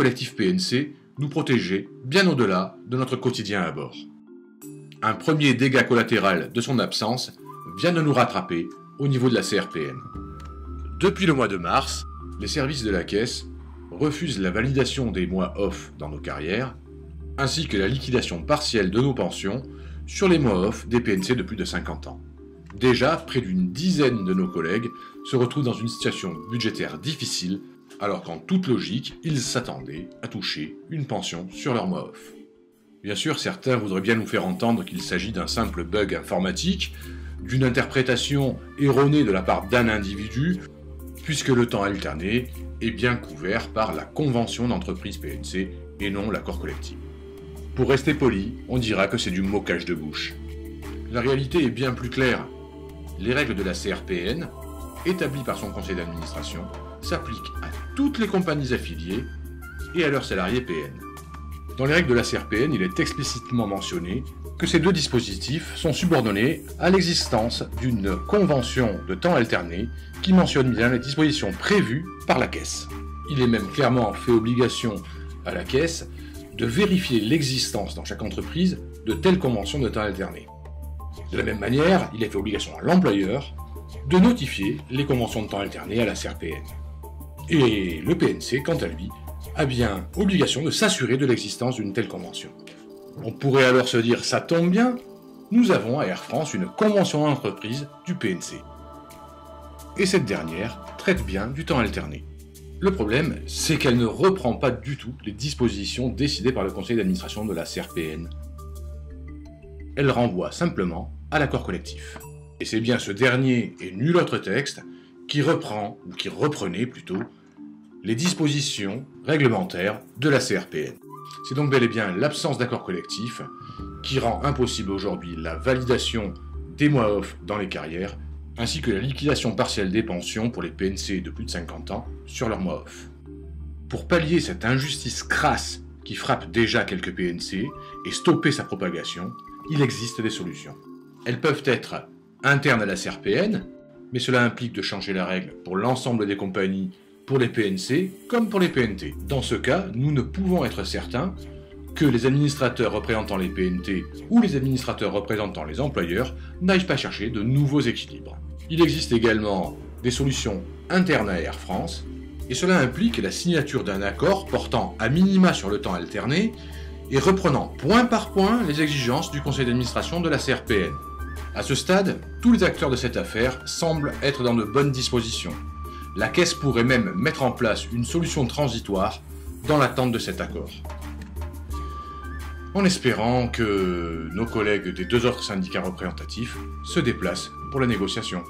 collectif PNC nous protégeait bien au-delà de notre quotidien à bord. Un premier dégât collatéral de son absence vient de nous rattraper au niveau de la CRPN. Depuis le mois de mars, les services de la Caisse refusent la validation des mois off dans nos carrières, ainsi que la liquidation partielle de nos pensions sur les mois off des PNC de plus de 50 ans. Déjà, près d'une dizaine de nos collègues se retrouvent dans une situation budgétaire difficile, alors qu'en toute logique, ils s'attendaient à toucher une pension sur leur mois off. Bien sûr, certains voudraient bien nous faire entendre qu'il s'agit d'un simple bug informatique, d'une interprétation erronée de la part d'un individu, puisque le temps alterné est bien couvert par la convention d'entreprise PNC et non l'accord collectif. Pour rester poli, on dira que c'est du moquage de bouche. La réalité est bien plus claire. Les règles de la CRPN, établies par son conseil d'administration, s'appliquent à toutes les compagnies affiliées et à leurs salariés PN. Dans les règles de la CRPN, il est explicitement mentionné que ces deux dispositifs sont subordonnés à l'existence d'une convention de temps alterné qui mentionne bien les dispositions prévues par la Caisse. Il est même clairement fait obligation à la Caisse de vérifier l'existence dans chaque entreprise de telles conventions de temps alterné. De la même manière, il est fait obligation à l'employeur de notifier les conventions de temps alterné à la CRPN. Et le PNC, quant à lui, a bien obligation de s'assurer de l'existence d'une telle convention. On pourrait alors se dire, ça tombe bien, nous avons à Air France une convention d'entreprise du PNC. Et cette dernière traite bien du temps alterné. Le problème, c'est qu'elle ne reprend pas du tout les dispositions décidées par le conseil d'administration de la CRPN. Elle renvoie simplement à l'accord collectif. Et c'est bien ce dernier et nul autre texte qui reprend, ou qui reprenait plutôt, les dispositions réglementaires de la CRPN. C'est donc bel et bien l'absence d'accord collectif qui rend impossible aujourd'hui la validation des mois off dans les carrières, ainsi que la liquidation partielle des pensions pour les PNC de plus de 50 ans sur leur mois off. Pour pallier cette injustice crasse qui frappe déjà quelques PNC et stopper sa propagation, il existe des solutions. Elles peuvent être internes à la CRPN, mais cela implique de changer la règle pour l'ensemble des compagnies, pour les PNC comme pour les PNT. Dans ce cas, nous ne pouvons être certains que les administrateurs représentant les PNT ou les administrateurs représentant les employeurs n'aillent pas chercher de nouveaux équilibres. Il existe également des solutions internes à Air France, et cela implique la signature d'un accord portant à minima sur le temps alterné et reprenant point par point les exigences du conseil d'administration de la CRPN. À ce stade, tous les acteurs de cette affaire semblent être dans de bonnes dispositions. La Caisse pourrait même mettre en place une solution transitoire dans l'attente de cet accord. En espérant que nos collègues des deux autres syndicats représentatifs se déplacent pour la négociation.